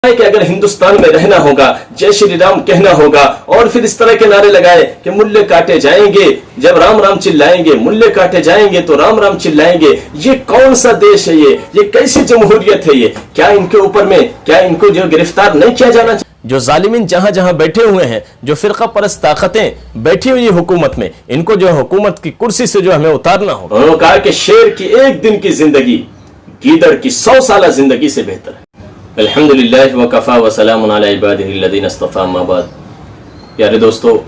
है कि अगर हिंदुस्तान में रहना होगा, जय श्री राम कहना होगा, और फिर इस तरह के नारे लगाए कि मूल्य काटे जाएंगे, जब राम राम चिल्लाएंगे, मूल्य काटे जाएंगे तो राम राम चिल्लाएंगे। ये कौन सा देश है? ये कैसी जमहूरियत है? ये क्या इनके ऊपर में, क्या इनको जो गिरफ्तार नहीं किया जाना चाहिए? जो जालिमीन जहां जहां बैठे हुए हैं, जो फिरका परस्त ताकतें बैठी हुई हुकूमत में, इनको जो हुकूमत की कुर्सी से जो हमें उतारना होगा। उन्होंने कहा कि शेर की एक दिन की जिंदगी गीदड़ की 100 साल जिंदगी से बेहतर है। अल्हम्दुलिल्लाह व कफ़ा व सलामुन अला इबादिहिल्लज़ीना इस्तफ़ा, अम्मा बाद। प्यारे दोस्तों,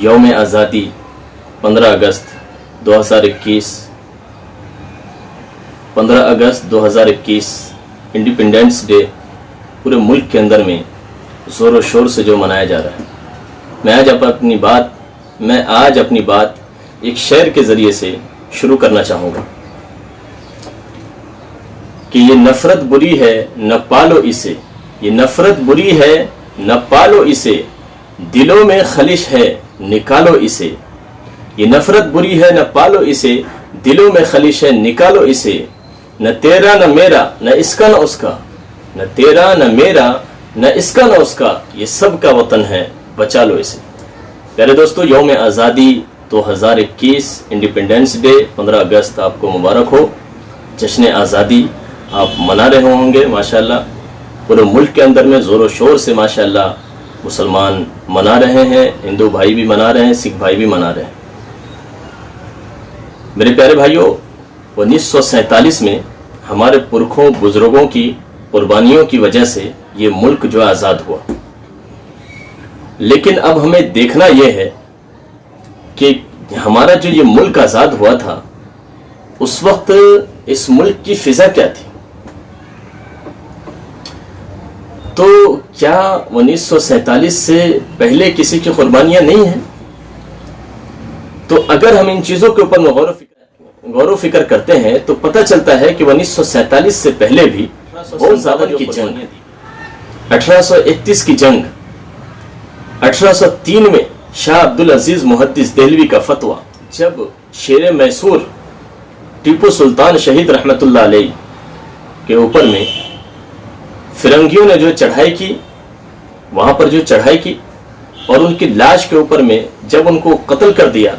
यौम आज़ादी 15 अगस्त 2021, 15 अगस्त 2021 इंडिपेंडेंस डे पूरे मुल्क के अंदर में ज़ोर शोर से जो मनाया जा रहा है। मैं आज अपनी बात एक शेर के ज़रिए से शुरू करना चाहूँगा कि ये नफ़रत बुरी है न पालो इसे, ये नफ़रत बुरी है न पालो इसे, दिलों में खलिश है निकालो इसे। ये नफ़रत बुरी है न पालो इसे, दिलों में खलिश है निकालो इसे। न तेरा न मेरा न इसका न उसका, न तेरा न मेरा न इसका न उसका, ये सब का वतन है बचा लो इसे। प्यारे दोस्तों, यौम आज़ादी 2021 इंडिपेंडेंस डे 15 अगस्त आपको मुबारक हो। जश्न आज़ादी आप मना रहे होंगे माशाल्लाह। पूरे मुल्क के अंदर में ज़ोर शोर से माशाल्लाह मुसलमान मना रहे हैं, हिंदू भाई भी मना रहे हैं, सिख भाई भी मना रहे हैं। मेरे प्यारे भाइयों, 1947 में हमारे पुरखों बुजुर्गों की कुर्बानियों की वजह से ये मुल्क जो आज़ाद हुआ। लेकिन अब हमें देखना यह है कि हमारा जो ये मुल्क आज़ाद हुआ था, उस वक्त इस मुल्क की फिजा क्या थी? तो क्या 1947 से पहले किसी की कुर्बानियां नहीं हैं? तो अगर हम इन चीजों के ऊपर गौर फिक्र करते हैं तो पता चलता है कि 1947 से पहले भी बहुत ज्यादा की जंग, 1831 की जंग, 1803 में शाह अब्दुल अजीज मुहद्दिस देहलवी का फतवा, जब शेर मैसूर टीपू सुल्तान शहीद रहमतुल्लाह अलैह के ऊपर में फिरंगियों ने जो चढ़ाई की, वहां पर जो चढ़ाई की और उनकी लाश के ऊपर में जब उनको कत्ल कर दिया,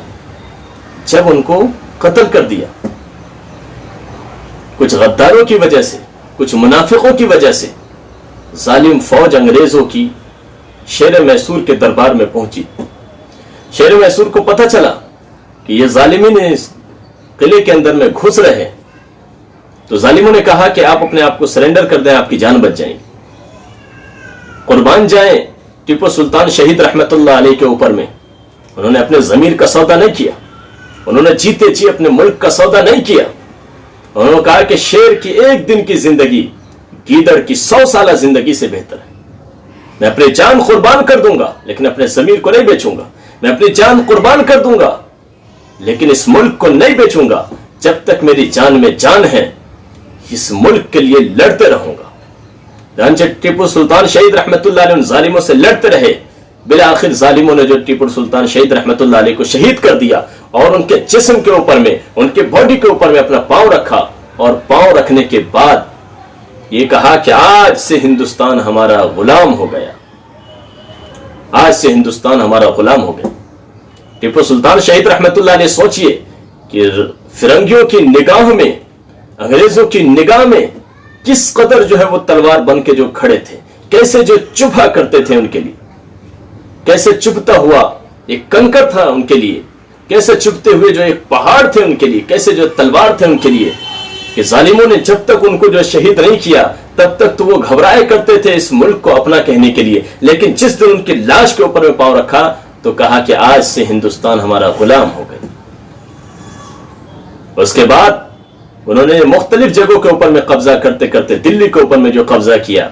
कुछ गद्दारों की वजह से, कुछ मुनाफिकों की वजह से जालिम फौज अंग्रेजों की शेर मैसूर के दरबार में पहुंची। शेर मैसूर को पता चला कि ये जालिमीन इस किले के अंदर में घुस रहे हैं, तो जालिमों ने कहा कि आप अपने आप को सरेंडर कर दें, आपकी जान बच जाएगी, कुर्बान जाएं टीपू सुल्तान शहीद रहमतुल्लाह अलैह के ऊपर में। उन्होंने अपने जमीर का सौदा नहीं किया, उन्होंने जीते जी अपने मुल्क का सौदा नहीं किया। उन्होंने कहा कि शेर की एक दिन की जिंदगी गीदड़ की 100 साल जिंदगी से बेहतर है। मैं अपनी जान कुर्बान कर दूंगा लेकिन अपने जमीर को नहीं बेचूंगा। मैं अपनी जान कुर्बान कर दूंगा लेकिन इस मुल्क को नहीं बेचूंगा। जब तक मेरी जान में जान है, इस मुल्क के लिए लड़ते रहूंगा। टीपू सुल्तान शहीद रहमतुल्लाह अलैह उन जालिमों से लड़ते रहे। बिला आखिर जालिमों ने जो टीपू सुल्तान शहीद रहमतुल्लाह अलैह को शहीद कर दिया और उनके जिस्म के ऊपर में, उनके बॉडी के ऊपर में अपना पांव रखा, और पांव रखने के बाद ये कहा कि आज से हिंदुस्तान हमारा गुलाम हो गया, आज से हिंदुस्तान हमारा गुलाम हो गया। टीपू सुल्तान शहीद रहमतुल्लाह अलैह, सोचिए कि फिरंगियों की निगाह में, अंग्रेजों की निगाह में किस कदर जो है वो तलवार बन के जो खड़े थे, कैसे जो चुभा करते थे उनके लिए, कैसे चुभता हुआ एक कंकर था उनके लिए, कैसे चुभते हुए जो एक पहाड़ थे उनके लिए, कैसे जो तलवार थे उनके लिए, कि जालिमों ने जब तक उनको जो शहीद नहीं किया तब तक तो वो घबराए करते थे इस मुल्क को अपना कहने के लिए। लेकिन जिस दिन उनकी लाश के ऊपर में पांव रखा तो कहा कि आज से हिंदुस्तान हमारा गुलाम हो गया। उसके बाद उन्होंने मुख्तलिफ जगहों के ऊपर में कब्जा करते करते दिल्ली के ऊपर में जो कब्जा किया,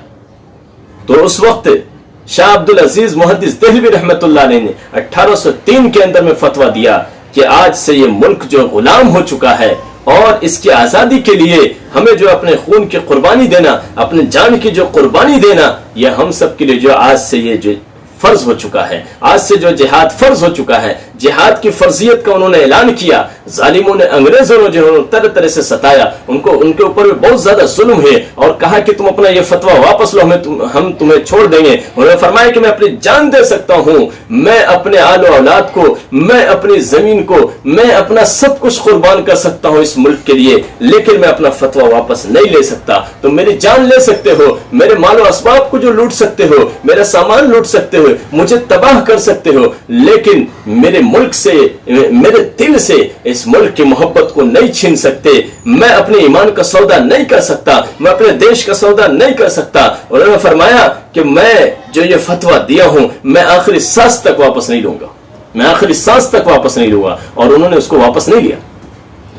तो उस वक्त शाह अब्दुल अजीज मुहद्दिस देहलवी रहमतुल्लाह अलैह ने 1803 के अंदर में फतवा दिया कि आज से ये मुल्क जो गुलाम हो चुका है और इसकी आजादी के लिए हमें जो अपने खून की कुर्बानी देना, अपने जान की जो कुर्बानी देना, यह हम सब के लिए जो आज से ये जो फर्ज हो चुका है, आज से जो जिहाद फर्ज हो चुका है, जिहाद की फर्जियत का उन्होंने ऐलान किया। जालिमों ने, अंग्रेजों ने जो तरह तरह से सताया, उनको उनके ऊपर भी बहुत ज्यादा जुल्म है और कहा कि तुम अपना ये फतवा वापस लो, हम तुम्हें छोड़ देंगे। उन्होंने फरमाया कि मैं अपनी जान दे सकता हूं, मैं अपने आलो औलाद को, मैं अपनी जमीन को, मैं अपना सब कुछ कुर्बान कर सकता हूं इस मुल्क के लिए, लेकिन मैं अपना फतवा वापस नहीं ले सकता। तुम मेरी जान ले सकते हो, मेरे मालो असबाब को जो लूट सकते हो, मेरा सामान लूट सकते हो, मुझे तबाह कर सकते हो, लेकिन मेरे मुल्क से, मेरे दिल से इस मुल्क की मोहब्बत को नहीं छीन सकते। मैं अपने ईमान का सौदा नहीं कर सकता, मैं अपने देश का सौदा नहीं कर सकता। उन्होंने फरमाया कि मैं जो ये फतवा दिया हूं, मैं आखिरी सांस तक वापस नहीं लूंगा, मैं आखिरी सांस तक वापस नहीं लूंगा। और उन्होंने उसको वापस नहीं लिया।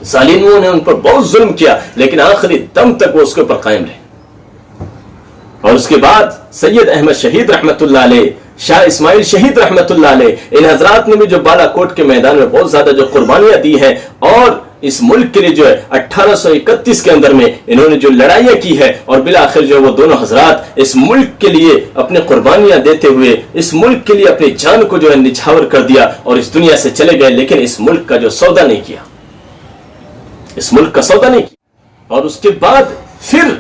जालिमों ने उन पर बहुत जुल्म किया, लेकिन आखिरी दम तक वो उसके ऊपर कायम रहे। और उसके बाद सैयद अहमद शहीद रहमतुल्लाह अलैह, शाह इस्माइल शहीद रहमतुल्लाह अलैह, इन हजरात ने भी जो बालाकोट के मैदान में बहुत ज्यादा जो कुर्बानियां दी है और इस मुल्क के लिए जो है 1831 के अंदर में इन्होंने जो लड़ाइयां की है, और बिला आखिर जो वो दोनों हजरात इस मुल्क के लिए अपने कुर्बानियां देते हुए इस मुल्क के लिए अपनी जान को जो है निछावर कर दिया और इस दुनिया से चले गए, लेकिन इस मुल्क का जो सौदा नहीं किया, इस मुल्क का सौदा नहीं किया। और उसके बाद फिर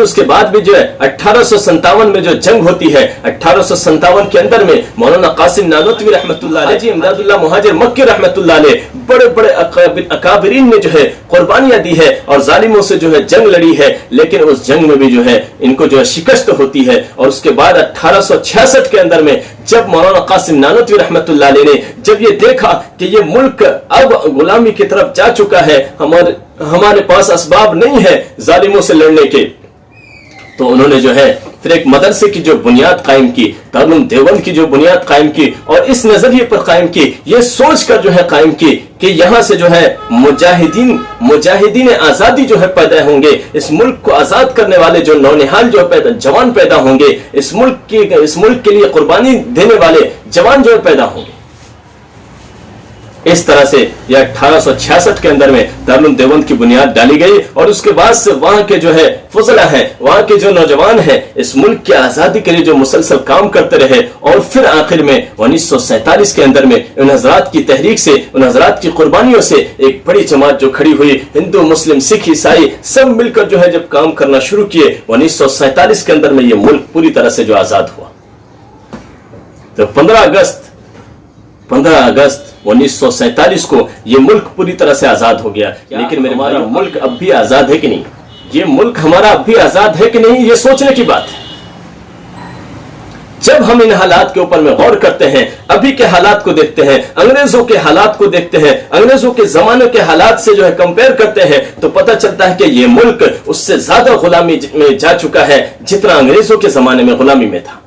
उसके बाद भी जो है 1857 में जो जंग होती है, 1857 के अंदर में मौलाना कासिम नानोतवी रहमतुल्लाह अलैह, हाजी इमदादुल्लाह मुहाजिर मक्की रहमतुल्लाह अलैह, बड़े बड़े अकाबिरीन ने जो है कुर्बानियां दी है और जालिमों से जो है जंग लड़ी है, लेकिन उस जंग में भी जो है इनको जो है शिकस्त होती है। और उसके बाद 1866 के अंदर में जब मौलाना कासिम नानोतवी रहमतुल्लाह अलैह ने जब ये देखा कि ये मुल्क अब गुलामी की तरफ जा चुका है, हमारे पास असबाब नहीं है जालिमों से लड़ने के, तो उन्होंने जो है फिर एक मदरसे की जो बुनियाद कायम की, दारुल देवबंद की जो बुनियाद कायम की, और इस नजरिए पर कायम की, ये सोचकर जो है कायम की कि यहां से जो है मुजाहिदीन आजादी जो है पैदा होंगे, इस मुल्क को आजाद करने वाले जो नौनिहाल जो जवान पैदा होंगे, इस मुल्क के लिए कुर्बानी देने वाले जवान जो है पैदा होंगे। इस तरह से यह 1866 के अंदर में दारुल देवबंद की बुनियाद डाली गई और उसके बाद से वहां के जो है फुजला है, वहां के जो नौजवान हैं, इस मुल्क की आजादी के लिए जो मुसलसल काम करते रहे। और फिर आखिर में 1947 के अंदर में उन हजरात की तहरीक से, उन हजरात की कुर्बानियों से एक बड़ी जमात जो खड़ी हुई, हिंदू मुस्लिम सिख ईसाई सब मिलकर जो है जब काम करना शुरू किए, 1947 के अंदर में यह मुल्क पूरी तरह से जो आजाद हुआ। तो 15 अगस्त 1947 को यह मुल्क पूरी तरह से आजाद हो गया। लेकिन मेरे हमारा मुल्क अब भी आजाद है कि नहीं, ये मुल्क हमारा अब भी आजाद है कि नहीं, ये सोचने की बात है। जब हम इन हालात के ऊपर में गौर करते हैं, अभी के हालात को देखते हैं, अंग्रेजों के हालात को देखते हैं, अंग्रेजों के जमाने के हालात से जो है कंपेयर करते हैं, तो पता चलता है कि यह मुल्क उससे ज्यादा गुलामी में जा चुका है जितना अंग्रेजों के जमाने में गुलामी में था।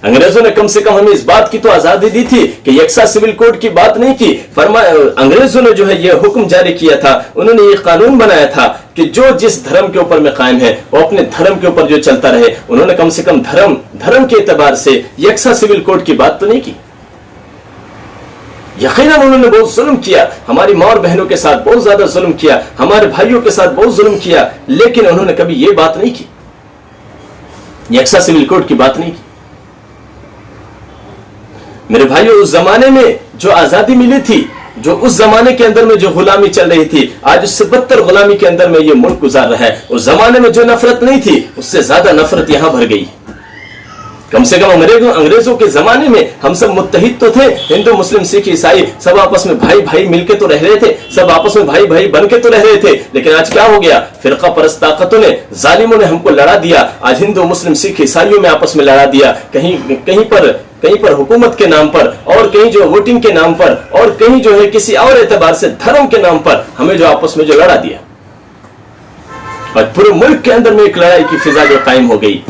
अंग्रेजों ने कम से कम हमें इस बात की तो आजादी दी थी कि यकसा सिविल कोड की बात नहीं की। अंग्रेजों ने जो है यह हुक्म जारी किया था, उन्होंने ये कानून बनाया था कि जो जिस धर्म के ऊपर में कायम है वो अपने धर्म के ऊपर जो चलता रहे। उन्होंने कम से कम धर्म के एतबार से यकसा सिविल कोड की बात तो नहीं की। यकीनन उन्होंने बहुत जुल्म किया, हमारी माँ और बहनों के साथ बहुत ज्यादा जुल्म किया, हमारे भाइयों के साथ बहुत जुल्म किया, लेकिन उन्होंने कभी ये बात नहीं की, यकसा सिविल कोड की बात नहीं की। मेरे भाइयों, उस जमाने में जो आजादी मिली थी, जो उस जमाने के अंदर में जो गुलामी चल रही थी, आज उससे बदतर गुलामी के अंदर में ये मुल्क गुजार रहा है। उस जमाने में जो नफरत नहीं थी, उससे ज्यादा नफरत यहां भर गई। कम से कम अंग्रेजों के जमाने में हम सब मुत्तहिद तो थे, हिंदू मुस्लिम सिख ईसाई सब आपस में भाई भाई मिलके तो रह रहे थे, सब आपस में भाई भाई बन के तो रह रहे थे। लेकिन आज क्या हो गया, फिरका परस्त ताकतों ने, जालिमों ने हमको लड़ा दिया। आज हिंदू मुस्लिम सिख ईसाइयों में आपस में लड़ा दिया, कहीं पर हुकूमत के नाम पर, और कहीं जो वोटिंग के नाम पर, और कहीं जो है किसी और एतबार से धर्म के नाम पर हमें जो आपस में जो लड़ा दिया, और पूरे मुल्क के अंदर में एक लड़ाई की फिजा जो कायम हो गई।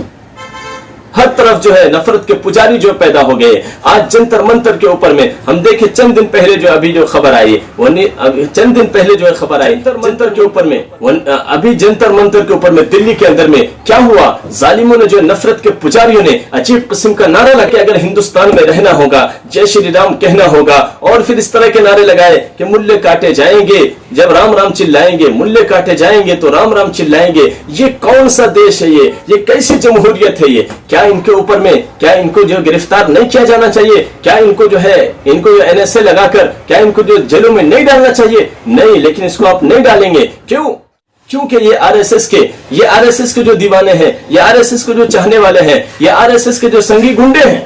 हर तरफ जो है नफरत के पुजारी जो पैदा हो गए। आज जंतर मंतर के ऊपर में हम देखे, चंद दिन पहले जो अभी जो खबर आई, चंद दिन पहले जो है खबर आई जंतर के ऊपर में, अभी जंतर मंतर के ऊपर में दिल्ली के अंदर में क्या हुआ, जालिमों ने जो नफरत के पुजारियों ने अजीब किस्म का नारा लगा, अगर हिंदुस्तान में रहना होगा जय श्री राम कहना होगा, और फिर इस तरह के नारे लगाए कि मुल्ले काटे जाएंगे जब राम राम चिल्लाएंगे, मुल्ले काटे जाएंगे तो राम राम चिल्लाएंगे। ये कौन सा देश है, ये कैसी जमहूरियत है, ये क्या क्या इनके ऊपर में, क्या इनको जो गिरफ्तार नहीं किया जाना चाहिए? क्या इनको जो है, इनको जो NSA लगाकर क्या इनको जो जेलों में नहीं डालना चाहिए? नहीं, लेकिन इसको आप नहीं डालेंगे। क्यों? क्योंकि ये आरएसएस के जो दीवाने हैं, ये आरएसएस को जो चाहने वाले हैं, ये आरएसएस के जो संगी गुंडे हैं,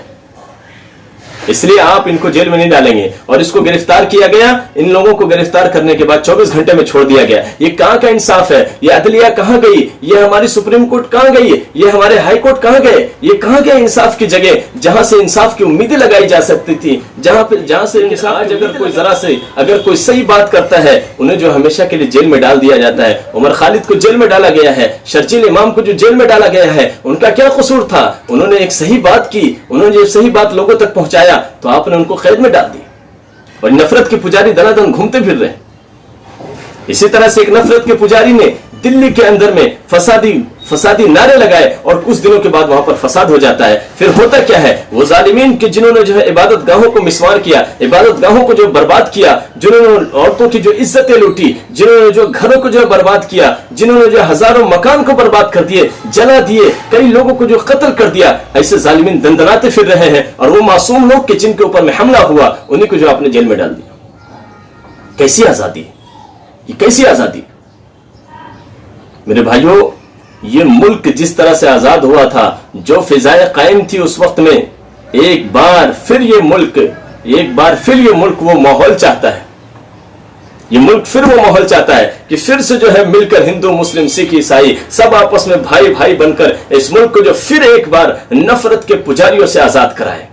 इसलिए आप इनको जेल में नहीं डालेंगे। और इसको गिरफ्तार किया गया, इन लोगों को गिरफ्तार करने के बाद 24 घंटे में छोड़ दिया गया। ये कहां का इंसाफ है? ये अदलिया कहां गई? ये हमारी सुप्रीम कोर्ट कहां गई? ये हमारे हाई कोर्ट कहां गए? ये कहां गए इंसाफ की जगह, जहां से इंसाफ की उम्मीदें लगाई जा सकती थी, जहां से इंसाफ, अगर कोई जरा से अगर कोई सही बात करता है, उन्हें जो हमेशा के लिए जेल में डाल दिया जाता है। उमर खालिद को जेल में डाला गया है, शर्जील इमाम को जो जेल में डाला गया है, उनका क्या कसूर था? उन्होंने एक सही बात की, उन्होंने एक सही बात लोगों तक पहुंचाया, तो आपने उनको कैद में डाल दी। और नफरत के पुजारी दनादन घूमते फिर रहे। इसी तरह से एक नफरत के पुजारी ने दिल्ली के अंदर में फसादी नारे लगाए और कुछ दिनों के बाद वहां पर फसाद हो जाता है। फिर होता क्या है? वो जालिमीन के जिन्होंने जो है इबादत गाहों को मिसवार किया, इबादत गाहों को जो बर्बाद किया, जिन्होंने औरतों की जो इज्जतें लूटी, जिन्होंने जो घरों को जो बर्बाद किया, जिन्होंने जो हजारों मकान को बर्बाद कर दिए, जला दिए, कई लोगों को जो कत्ल कर दिया, ऐसे जालिमीन दंदनाते फिर रहे हैं। और वो मासूम लोग के जिनके ऊपर में हमला हुआ, उन्हीं को जो आपने जेल में डाल दिया। कैसी आजादी? ये कैसी आजादी? मेरे भाइयों, ये मुल्क जिस तरह से आजाद हुआ था, जो फिजाए कायम थी उस वक्त में, एक बार फिर ये मुल्क वो माहौल चाहता है। ये मुल्क फिर वो माहौल चाहता है कि फिर से जो है मिलकर हिंदू, मुस्लिम, सिख, ईसाई सब आपस में भाई भाई बनकर इस मुल्क को जो फिर एक बार नफरत के पुजारियों से आजाद कराए।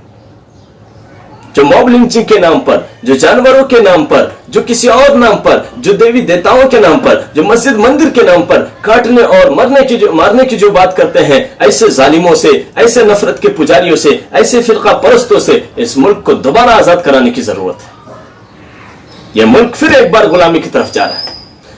जो मॉब लिंचिंग के नाम पर, जो जानवरों के नाम पर, जो किसी और नाम पर, जो देवी देवताओं के नाम पर, जो मस्जिद मंदिर के नाम पर काटने और मारने की जो बात करते हैं, ऐसे जालिमों से, ऐसे नफरत के पुजारियों से, ऐसे फिरका परस्तों से इस मुल्क को दोबारा आजाद कराने की जरूरत है। यह मुल्क फिर एक बार गुलामी की तरफ जा रहा है।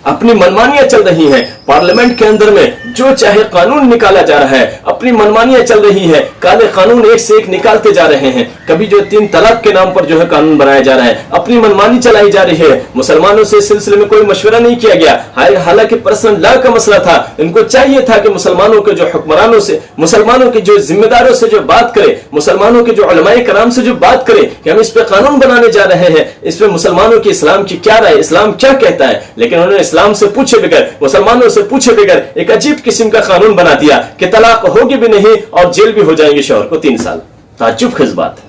अपनी मनमानियां चल रही हैं। पार्लियामेंट के अंदर में जो चाहे कानून निकाला जा रहा है, अपनी मनमानियां चल रही हैं। काले कानून एक से एक निकालते जा रहे हैं। कभी जो 3 तलाक के नाम पर जो है कानून बनाया जा रहा है, अपनी मनमानी चलाई जा रही है। मुसलमानों से इस सिलसिले में कोई मशवरा नहीं किया गया। हालांकि पर्सनल लॉ का मसला था। इनको चाहिए था कि मुसलमानों के जो हुक्मरानों से, मुसलमानों के जो जिम्मेदारों से जो बात करे, मुसलमानों के जो उलमाए कराम से जो बात करे कि हम इस पे कानून बनाने जा रहे हैं, इस पे मुसलमानों की इस्लाम की क्या राय, इस्लाम क्या कहता है। लेकिन उन्होंने इस्लाम से पूछे बगैर, मुसलमानों से पूछे बगैर एक अजीब किस्म का कानून बना दिया कि तलाक होगी भी नहीं और जेल भी हो जाएंगे शौहर को 3 साल। ताज्जुब खेज बात है।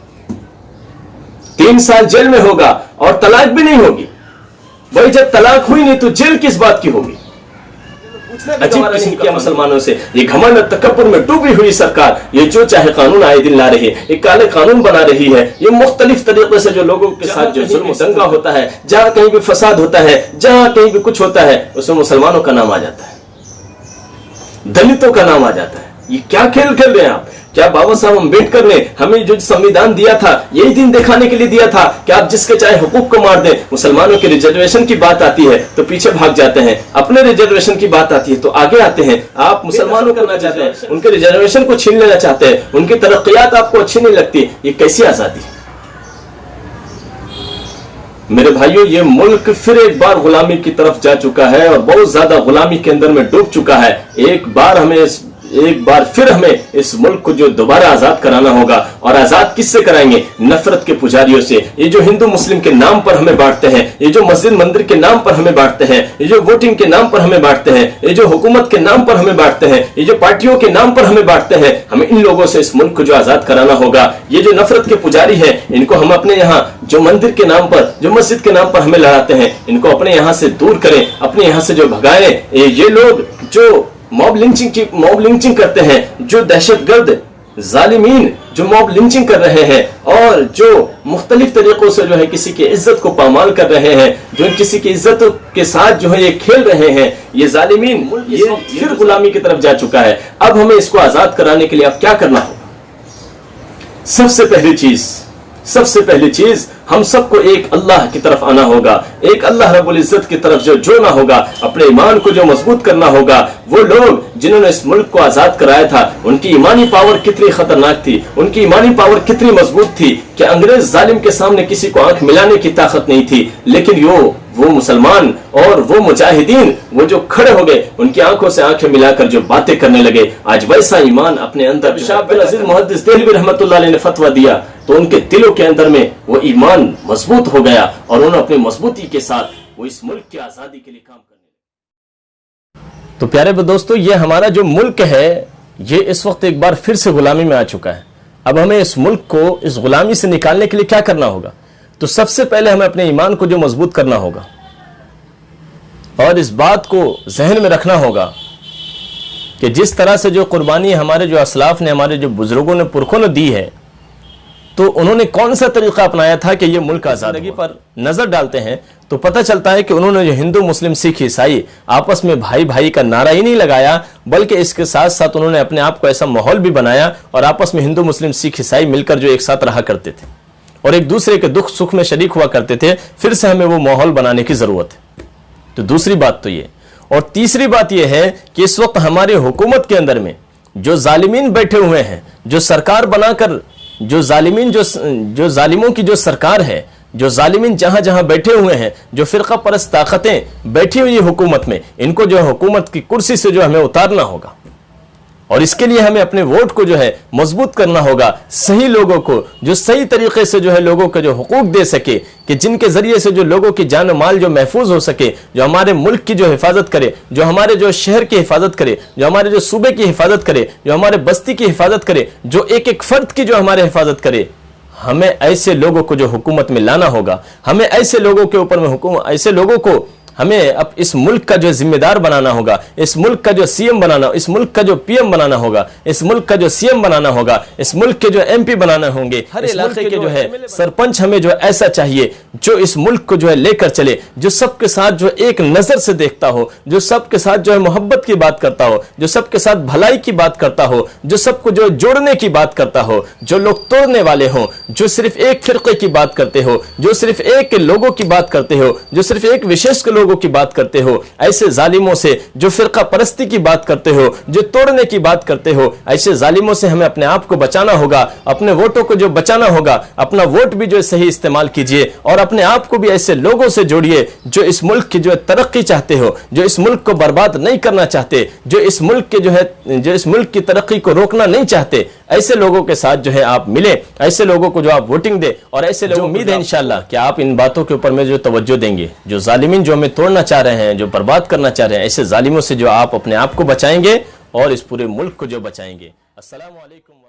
3 साल जेल में होगा और तलाक भी नहीं होगी। भाई जब तलाक हुई नहीं तो जेल किस बात की होगी? अजीब किस्म किया मुसलमानों से। ये घमंड तकब्बुर में डूबी हुई सरकार ये जो चाहे कानून आए दिन ला रही है, ये काले कानून बना रही है। ये मुख्तलिफ तरीके से जो लोगों के साथ जो जुल्म दंगा होता है, जहां कहीं भी फसाद होता है, जहां कहीं भी कुछ होता है, उसमें मुसलमानों का नाम आ जाता है, दलितों का नाम आ जाता है। ये क्या खेल खेल रहे हैं आप? क्या बाबा साहब अम्बेडकर ने हमें जो संविधान दिया था यही दिन दिखाने के लिए दिया था कि आप जिसके चाहे हुकूक को मार दें? मुसलमानों के रिजर्वेशन की बात आती है तो पीछे भाग जाते हैं, अपने रिजर्वेशन की बात आती है तो आगे आते हैं। आप मुसलमानों को करना चाहते हैं, उनके रिजर्वेशन को छीन लेना चाहते हैं, उनकी तरक्कियात आपको अच्छी नहीं लगती। ये कैसी आजादी? मेरे भाइयों, ये मुल्क फिर एक बार गुलामी की तरफ जा चुका है और बहुत ज्यादा गुलामी के अंदर में डूब चुका है। एक बार फिर हमें इस मुल्क को जो दोबारा आजाद कराना होगा। और आजाद किससे कराएंगे? नफरत के पुजारियों से। ये जो हिंदू मुस्लिम के नाम पर हमें बांटते हैं, ये जो मस्जिद मंदिर के नाम पर हमें बांटते हैं, ये जो वोटिंग के नाम पर हमें बांटते हैं, ये जो हुकूमत के नाम पर हमें बांटते हैं, ये जो पार्टियों के नाम पर हमें बांटते हैं, हमें इन लोगों से इस मुल्क को जो आजाद कराना होगा। ये जो नफरत के पुजारी है, इनको हम अपने यहाँ जो मंदिर के नाम पर, जो मस्जिद के नाम पर हमें लड़ाते हैं, इनको अपने यहाँ से दूर करें, अपने यहाँ से जो भगाएं। ये लोग जो मॉब लिंचिंग करते हैं, जो दहशतगर्द जालिमीन जो मॉब लिंचिंग कर रहे हैं और जो मुख्तलिफ तरीकों से जो है किसी की इज्जत को पामाल कर रहे हैं, जो किसी की इज्जत के साथ जो है ये खेल रहे हैं, ये जालिमीन ये फिर गुलामी की तरफ जा चुका है। अब हमें इसको आजाद कराने के लिए अब क्या करना होगा? सबसे पहली चीज हम सबको एक अल्लाह की तरफ आना होगा, एक अल्लाह रब्बुल इज्जत की तरफ जो जोड़ना होगा, अपने ईमान को जो मजबूत करना होगा। वो लोग जिन्होंने इस मुल्क को आजाद कराया था, उनकी ईमानी पावर कितनी खतरनाक थी, उनकी ईमानी पावर कितनी मजबूत थी कि अंग्रेज जालिम के सामने किसी को आंख मिलाने की ताकत नहीं थी। लेकिन वो मुसलमान और वो मुजाहिदीन, वो जो खड़े हो गए, उनकी आंखों से आंखें मिलाकर जो बातें करने लगे, आज वैसा ईमान अपने अंदर शाह अब्दुल अजीज मुहद्दिस देहलवी रहमतुल्लाह अलैह ने फतवा दिया तो उनके दिलों के अंदर में वो ईमान मजबूत हो गया और उन्होंने अपनी मजबूती के साथ वो इस मुल्क की आजादी के लिए काम करने लगे। तो प्यारे दोस्तों, ये हमारा जो मुल्क है ये इस वक्त एक बार फिर से गुलामी में आ चुका है। अब हमें इस मुल्क को इस गुलामी से निकालने के लिए क्या करना होगा? तो सबसे पहले हमें अपने ईमान को जो मजबूत करना होगा और इस बात को जहन में रखना होगा कि जिस तरह से जो कुर्बानी हमारे जो असलाफ ने, हमारे जो बुजुर्गों ने, पुरखों ने दी है, तो उन्होंने कौन सा तरीका अपनाया था कि ये मुल्क आज़ादी पर नजर डालते हैं तो पता चलता है कि उन्होंने जो हिंदू, मुस्लिम, सिख, ईसाई आपस में भाई भाई का नारा ही नहीं लगाया, बल्कि इसके साथ साथ उन्होंने अपने आप को ऐसा माहौल भी बनाया और आपस में हिंदू, मुस्लिम, सिख, ईसाई मिलकर जो एक साथ रहा करते थे और एक दूसरे के दुख सुख में शरीक हुआ करते थे। फिर से हमें वो माहौल बनाने की जरूरत है। तो दूसरी बात तो ये, और तीसरी बात यह है कि इस वक्त हमारे हुकूमत के अंदर में जो जालिमीन बैठे हुए हैं, जो सरकार बनाकर, जो जालिमीन, जो जालिमों की जो सरकार है, जो जालिमीन जहां जहां बैठे हुए हैं, जो फिरका परस्त ताकतें बैठी हुई हुकूमत में, इनको जो हुकूमत की कुर्सी से जो हमें उतारना होगा और इसके लिए हमें अपने वोट को जो है मजबूत करना होगा। सही लोगों को जो सही तरीके से जो है लोगों को जो हुकूक दे सके, कि जिनके जरिए से जो लोगों की जान माल जो महफूज हो सके, जो हमारे मुल्क की जो हिफाजत करे, जो हमारे जो शहर की हिफाजत करे, जो हमारे जो सूबे की हिफाजत करे, जो हमारे बस्ती की हिफाजत करे, जो एक एक फर्द की जो हमारे हिफाजत करे। हमें ऐसे लोगों को जो हुकूमत में लाना होगा, हमें ऐसे लोगों के ऊपर में हुकूमत, ऐसे लोगों को हमें अब इस मुल्क का जो जिम्मेदार बनाना होगा, इस मुल्क का जो सीएम बनाना, इस मुल्क का जो पीएम बनाना होगा, इस मुल्क का जो सीएम बनाना होगा, इस मुल्क के जो एमपी बनाना होंगे, हर इलाके के जो है सरपंच हमें जो ऐसा चाहिए जो इस मुल्क को जो है लेकर चले, जो सबके साथ जो एक नजर से देखता हो, जो सबके साथ जो है मोहब्बत की बात करता हो, जो सबके साथ भलाई की बात करता हो, जो सबको जो जोड़ने की बात करता हो, जो लोग तोड़ने वाले हो, जो सिर्फ एक फिरके की बात करते हो, जो सिर्फ एक लोगों की बात करते हो, जो सिर्फ एक विशेष लोगों की बात करते हो, ऐसे जालिमों से जो फिरका परस्ती की बात करते हो, जो तोड़ने की बात करते हो, ऐसे जालिमों से हमें अपने आप को बचाना होगा, अपने वोटों को जो बचाना होगा। अपना वोट भी जो सही इस्तेमाल कीजिए और अपने आप को भी ऐसे लोगों से जोड़िए जो इस मुल्क की जो तरक्की चाहते हो, जो इस मुल्क को बर्बाद नहीं करना चाहते, जो इस मुल्क के जो है, जो इस मुल्क की तरक्की को रोकना नहीं चाहते। ऐसे लोगों के साथ जो है आप मिले, ऐसे लोगों को जो आप वोटिंग दे और ऐसे लोगों, उम्मीद है इंशाल्लाह कि आप इन बातों के ऊपर में जो तवज्जो देंगे, जो जालिमीन जो हमें तोड़ना चाह रहे हैं, जो बर्बाद करना चाह रहे हैं, ऐसे जालिमों से जो आप अपने आप को बचाएंगे और इस पूरे मुल्क को जो बचाएंगे। अस्सलामु अलैकुम।